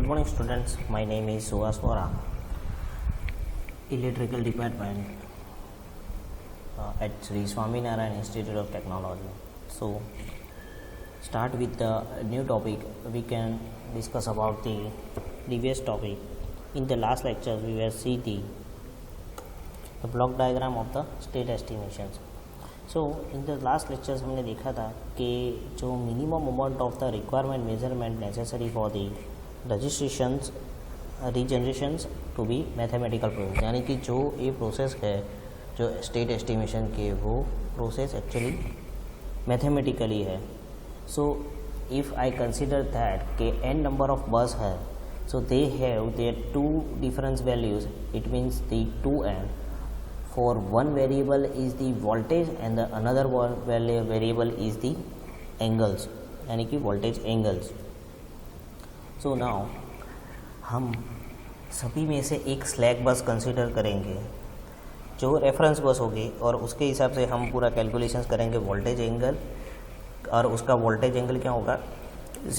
Good morning, students. My name is Suhas Vora, Electrical Department at Sri Swaminarayan Institute of Technology. So, start with the new topic. We can discuss about the previous topic. In the last lecture, we will see the block diagram of the state estimations. So in the last lectures हमने देखा था कि जो minimum amount of the requirement measurement necessary for the registrations regenerations to be mathematical process, यानी कि जो ये process है जो स्टेट एस्टिमेशन के वो प्रोसेस एक्चुअली मैथमेटिकली है. So if I consider that कि n नंबर ऑफ बस है, so they have there two difference values, it means the 2n. For one variable is the voltage and the another variable is the angles, यानी कि voltage angles. So now हम सभी में से एक slack बस consider करेंगे जो रेफरेंस बस होगी, और उसके हिसाब से हम पूरा कैलकुलेशंस करेंगे वोल्टेज एंगल, और उसका वोल्टेज एंगल क्या होगा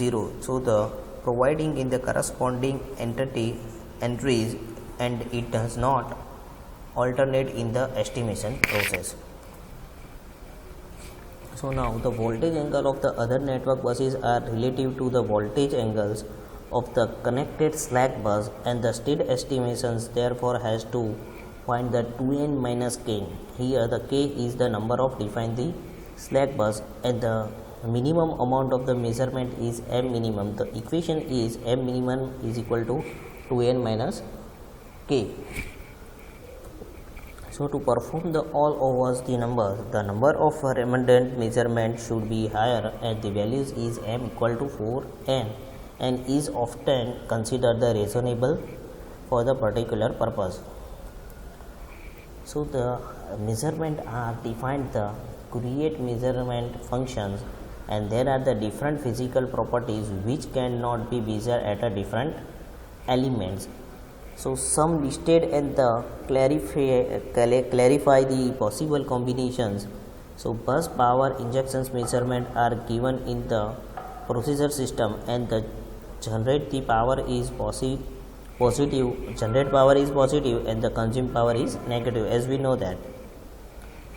0. So the providing in the corresponding entries and it does not alternate in the estimation process. So now the voltage angle of the other network buses are relative to the voltage angles of the connected slack bus, and the state estimations therefore has to find the 2n minus k. Here the k is the number of defined the slack bus and the minimum amount of the measurement is m minimum. The equation is m minimum is equal to 2n minus k. So to perform the all overs the number of redundant measurement should be higher, and the values is m equal to 4n and is often considered the reasonable for the particular purpose. So the measurement are defined the create measurement functions, and there are the different physical properties which cannot be measured at a different elements. So some listed and the clarify the possible combinations. So bus power injections measurement are given in the processor system, and the generate power is positive and the consume power is negative, as we know that.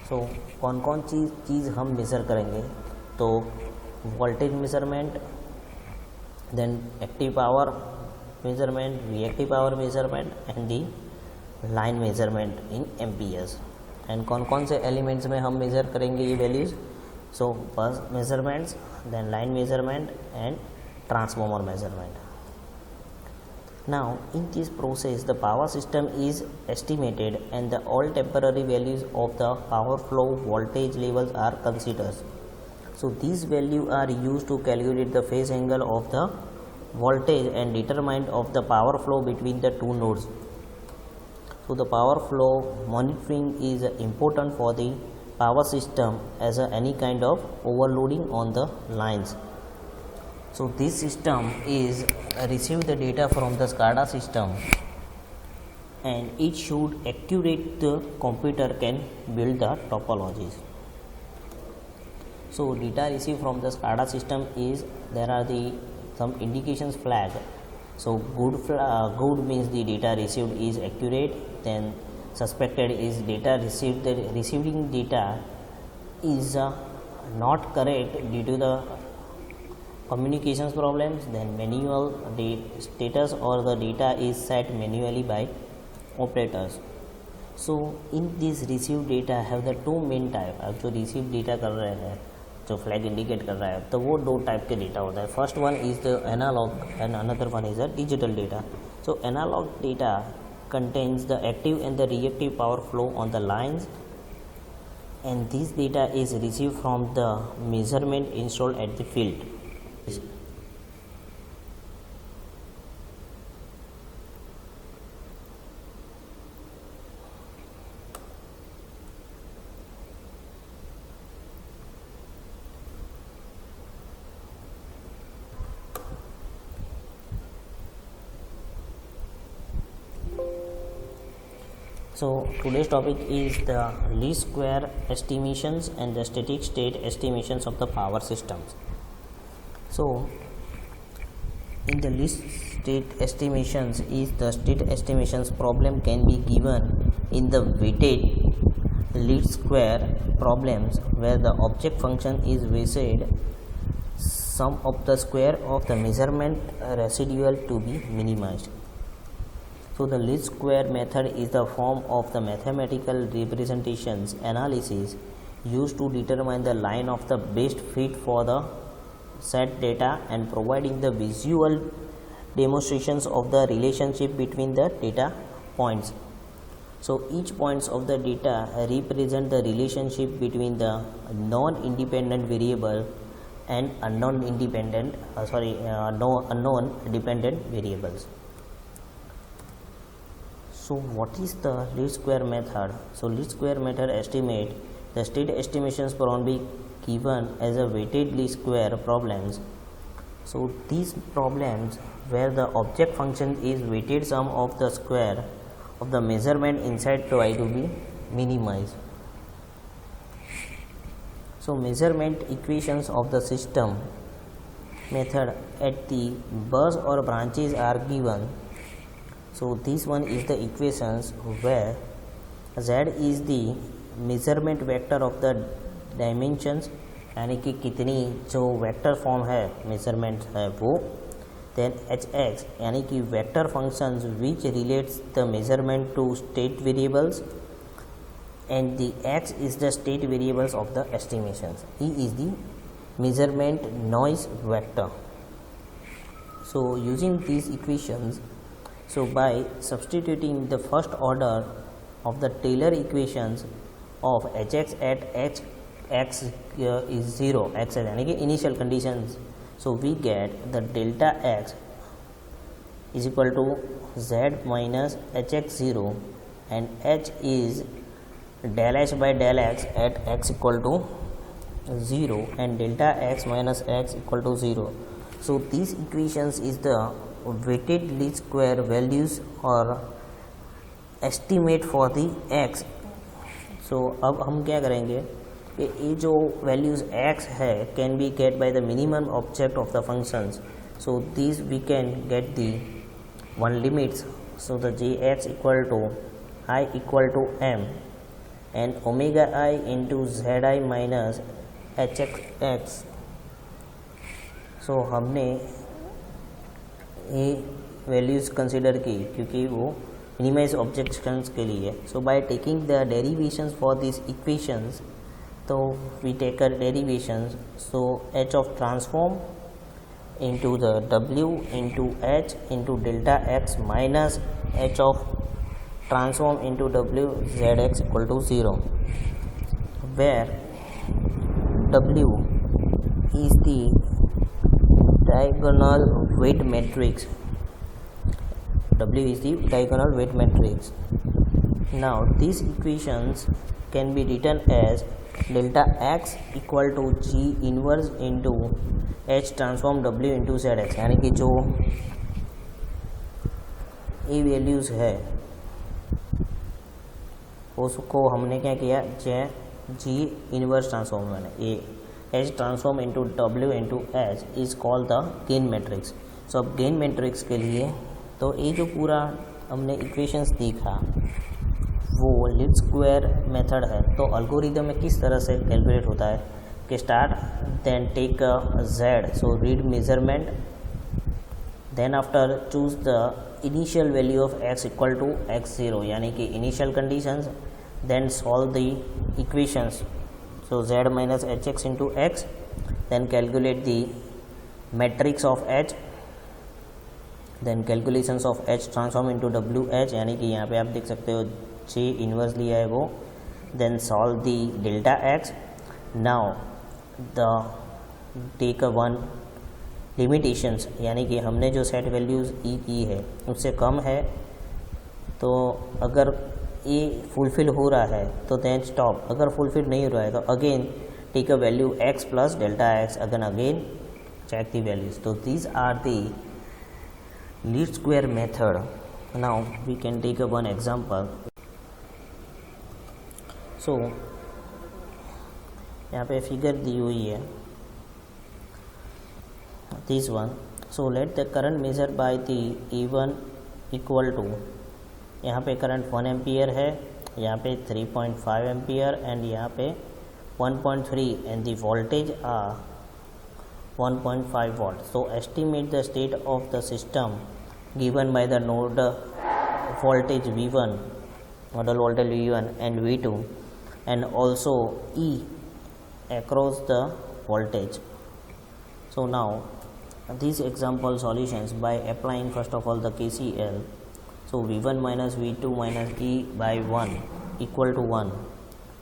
So कौन कौन चीज़ हम measure करेंगे, तो voltage measurement, then active power measurement, reactive power measurement and the line measurement in amperes. and कौन कौन से elements में हम measure करेंगे ये values. so bus measurements, then line measurement and transformer measurement. Now in this process the power system is estimated and the all temporary values of the power flow voltage levels are considered. So these values are used to calculate the phase angle of the voltage and determinant of the power flow between the two nodes. So the power flow monitoring is important for the power system as any kind of overloading on the lines. So this system is receive the data from the SCADA system, and it should accurate the computer can build the topologies. So data received from the SCADA system is there are the some indications flag. So good means the data received is accurate, then suspected is data received, the receiving data is not correct due to the communications problems, then manual the status or the data is set manually by operators. So in this received data have the two main type. अब जो received data कर रहे हैं, जो flag indicate कर रहा है, तो वो दो टाइप के डेटा होता है. First one is the analog and another one is the digital data. So analog data contains the active and the reactive power flow on the lines, and this data is received from the measurement installed at the field. So today's topic is the least square estimations and the static state estimations of the power systems. So in the least state estimations is the state estimations problem can be given in the weighted least square problems where the object function is weighted sum of the square of the measurement residual to be minimized. So the least square method is the form of the mathematical representations analysis used to determine the line of the best fit for the set data and providing the visual demonstrations of the relationship between the data points. So each points of the data represent the relationship between the non-independent variable and unknown dependent variables. So what is the least square method? So least square method estimate the state estimations problem given as a weighted least square problems. So these problems where the object function is weighted sum of the square of the measurement inside try to be minimized. So measurement equations of the system method at the bus or branches are given. So this one is the equations where z is the measurement vector of the dimensions यानी कि कितनी जो vector form है measurement है वो, then H X यानी कि vector functions which relates the measurement to state variables and the x is the state variables of the estimations. E is the measurement noise vector. So using these equations, so by substituting the first order of the Taylor equations of hx at h x is 0, x is यानी कि initial conditions, so we get the delta x is equal to z minus hx0 and h is del h by del x at x equal to 0 and delta x minus x equal to 0. So these equations is the weighted least square values or estimate for the x. So अब हम क्या करेंगे कि ये जो values x है can be get by the minimum object of the functions. So these we can get the one limits. So the jx equal to I equal to m and omega I into zi minus hx. So हमने ये values consider की क्योंकि वो minimise objections के लिए. So by taking the derivations for this equations, तो we take a derivations. So h of transform into the w into h into delta x minus h of transform into w zx equal to 0, where w is the diagonal weight matrix. W is the diagonal weight matrix. Now these equations can be written as delta x equal to g inverse into h transform w into zx, यानी कि जो ये values है उसको हमने क्या किया, जी inverse transform मैंने ये H transform into W into H is called the gain matrix. So अब गेन मैट्रिक्स के लिए तो ये जो पूरा हमने इक्वेशंस देखा वो लीस्ट स्क्वायर मेथड है. तो अल्गोरिदम में किस तरह से कैलकुलेट होता है कि start then take Z, so read measurement, then after choose the initial value of x equal to x0 यानी कि initial conditions, then solve the equations. So z minus H X into X, then calculate the matrix of h, then calculations of h transform into W H यानी कि यहाँ पे आप देख सकते हो j इन्वर्स लिया है वो, then solve the delta x. Now the take a one limitations यानी कि हमने जो सेट वैल्यूज़ ई की है उससे कम है, तो अगर ये फुलफ़िल हो रहा है तो देन स्टॉप, अगर फुलफ़िल नहीं हो रहा है तो again take a value x plus delta x, again check the values. So these are the least square method. Now we can take a one example. So यहाँ पे फिगर दी हुई है this one. So let the current measure by the E1 equal to, यहाँ पे current 1 ampere है, यहाँ पे 3.5 एम्पियर एंड यहाँ पे 1.3 and the voltage are 1.5 volt. So estimate the state of the system given by the node voltage V1, nodal voltage V1 and V2, and also E across the voltage. So now these example solutions by applying first of all the KCL. So V1 minus V2 minus E by 1 equal to 1.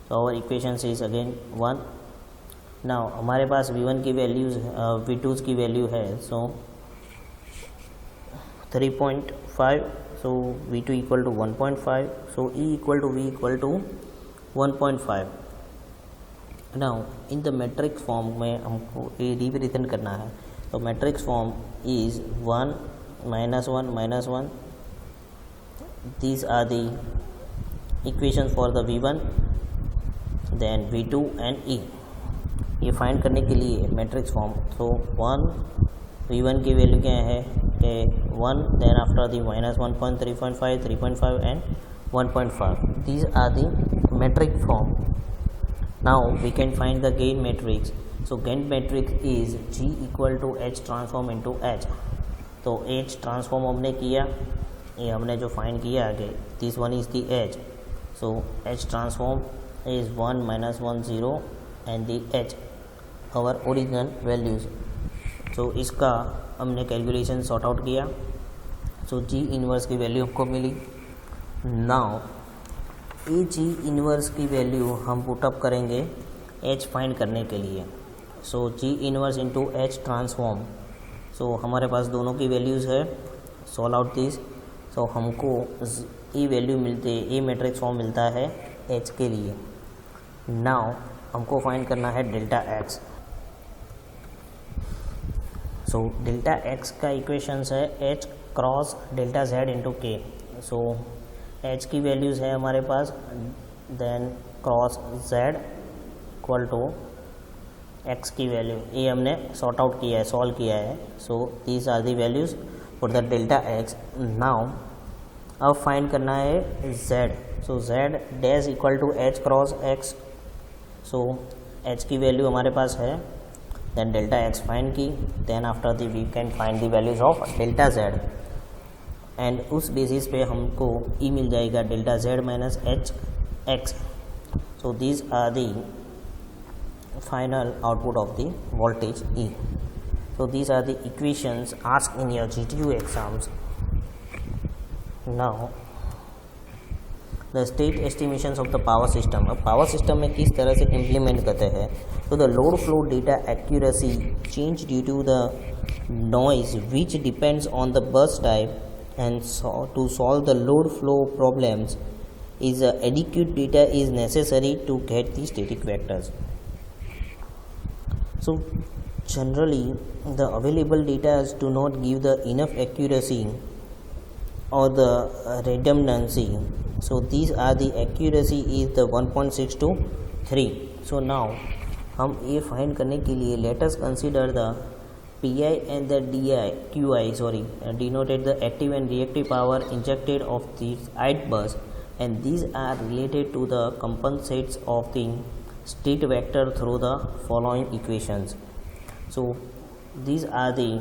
So our equation is again 1. Now हमारे पास V1 की values V2 की वैल्यू है, so 3.5, so V2 equal to 1.5, so E equal to V equal to 1.5. Now in the matrix form में हमको ये represent करना है, तो matrix form is 1 -1 -1. These are the equations for the V1, then V2 and E. ये find करने के लिए मैट्रिक्स फॉर्म, तो 1 V1 की वैल्यू क्या है कि 1, then after the -1, 3.5, 3.5 and 1.5. These are the metric form. Now we can find the gain matrix. So gain matrix is G equal to H transform into H. तो H transform हमने किया, ये हमने जो फाइंड किया आगे, this one is the H. So H transform is 1 -1 0 and the H our original values. So इसका हमने कैलकुलेशन सॉर्ट आउट किया, सो G इनवर्स की वैल्यू हमको मिली. नाउ ये G इनवर्स की वैल्यू हम पुटअप करेंगे H फाइंड करने के लिए. So G inverse into H transform. So हमारे पास दोनों की वैल्यूज़ है, सॉल्व आउट दिस. सो हमको ये वैल्यू मिलते, ये मैट्रिक्स फॉर्म मिलता है H के लिए. नाउ हमको फाइंड करना है delta X. So delta X का इक्वेशंस है H cross delta Z into K. So H की वैल्यूज़ है हमारे पास, then cross Z equal to X की वैल्यू, ये हमने सॉर्ट आउट किया है, सॉल्व किया है. So these are the values for the delta X. Now अब फाइंड करना है Z. So Z dash equal to H cross X. So H की वैल्यू हमारे पास है, देन डेल्टा X फाइंड की, then after the we can find the values of delta Z, and उस basis पे हमको E मिल जाएगा delta Z minus H X. So these are the final output of the voltage E. So these are the equations asked in your GTU exams. Now the state estimations of the power system. अब power system में किस तरह से implement करते हैं, तो the load flow data accuracy change due to the noise which depends on the bus type, and to solve the load flow problems is adequate data is necessary to get the static vectors. So generally the available data do not give the enough accuracy or the redundancy. So these are the accuracy is the 1.6 to 3. So now हम ये find करने के लिए let us consider the PI and the QI denoted the active and reactive power injected of the ith bus, and these are related to the compensates of the state vector through the following equations. So these are the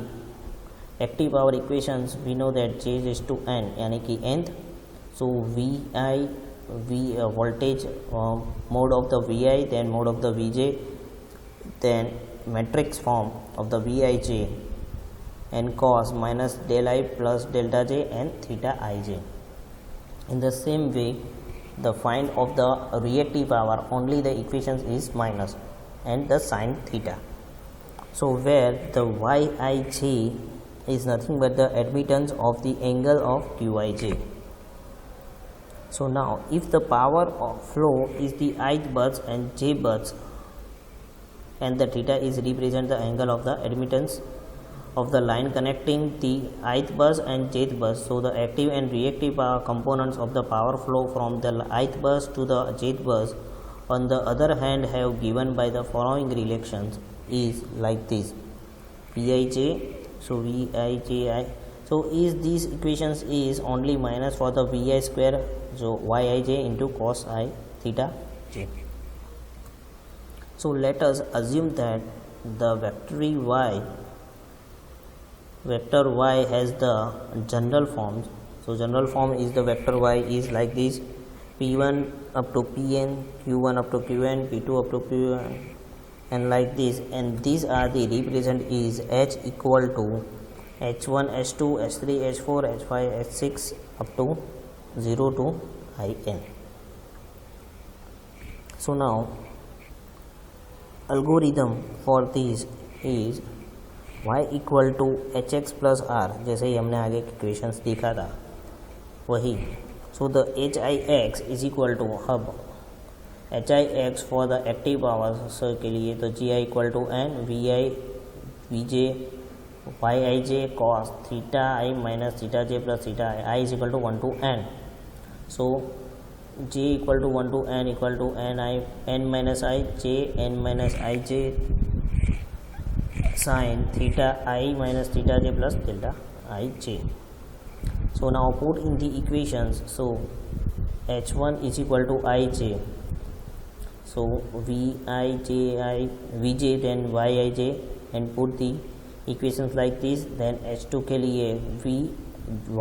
active power equations. We know that J is to N यानी कि nth. So voltage mode of the VI, then mode of the VJ, then matrix form of the VIJ, and cos minus del I plus delta J and theta Ij. In the same way, the find of the reactive power, only the equations is minus and the sin theta. So where the Yij is nothing but the admittance of the angle of Qij. So now if the power of flow is the ith bus and j bus, and the theta is represent the angle of the admittance of the line connecting the ith bus and jth bus, so the active and reactive power components of the power flow from the ith bus to the jth bus on the other hand have given by the following relations is like this: Pij So vi ji. So is these equations is only minus for the vi square, so yij into cos I theta j. So let us assume that the vector y has the general form. So general form is the vector y is like this: p1 up to pn, q1 up to qn, p2 up to pn, and like this. And these are the represent is h equal to h1 h2 h3 h4 h5 h6 up to 0 to in. So now algorithm for this is y equal to H X plus R, जैसे ही हमने आगे equations देखा था वही. So the H I X is equal to hub H I X for the active powers के लिए तो G I equal to N V I V J Y I J cos theta I minus theta J plus theta I is equal to 1 to n. So J equal to 1 to n equal to n i n minus i j n minus i j sin theta I minus theta j plus delta I j. So now put in the equations. So h1 is equal to I j. So v I j I v j then y I j, and put the equations like this. Then h2 के लिए v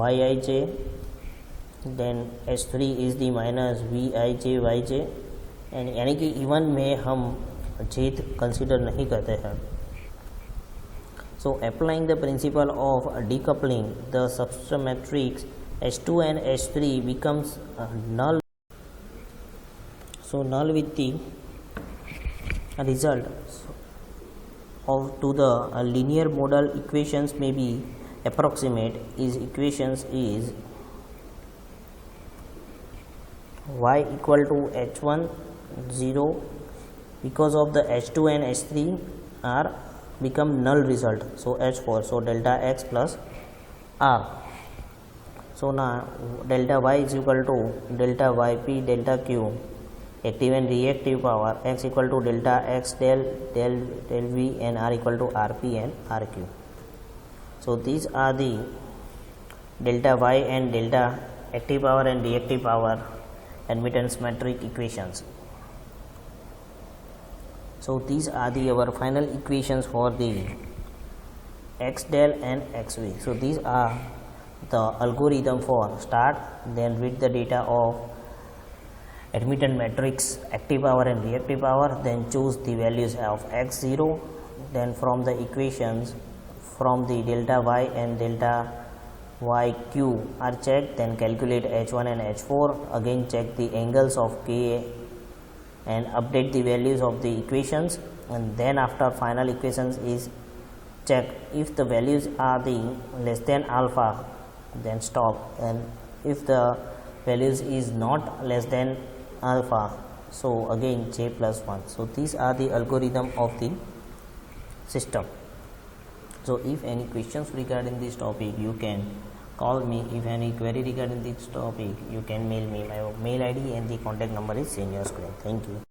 y I j, then h3 is the minus v I j y j, and यानी कि even में हम j consider नहीं करते हैं. So applying the principle of decoupling, the substrate matrix H2 and H3 becomes null. So null with the result of to the linear model equations may be approximate. Is equations is y equal to h1 0 because of the h2 and h3 are become null result. So h4, so delta x plus r. So now delta y is equal to delta yp delta q active and reactive power, x equal to delta x del v, and r equal to rp and rq. So these are the delta y and delta active power and reactive power admittance matrix equations. So these are the our final equations for the x del and xv. So these are the algorithm for start, then read the data of admittance matrix active power and reactive power, then choose the values of x0, then from the equations from the delta y and delta yq are checked, then calculate h1 and h4, again check the angles of k and update the values of the equations, and then after final equations is check if the values are the less than alpha, then stop, and if the values is not less than alpha, so again j plus 1. So these are the algorithm of the system. So if any questions regarding this topic, you can call me. If any query regarding this topic, you can mail me. My mail ID and the contact number is in your screen. Thank you.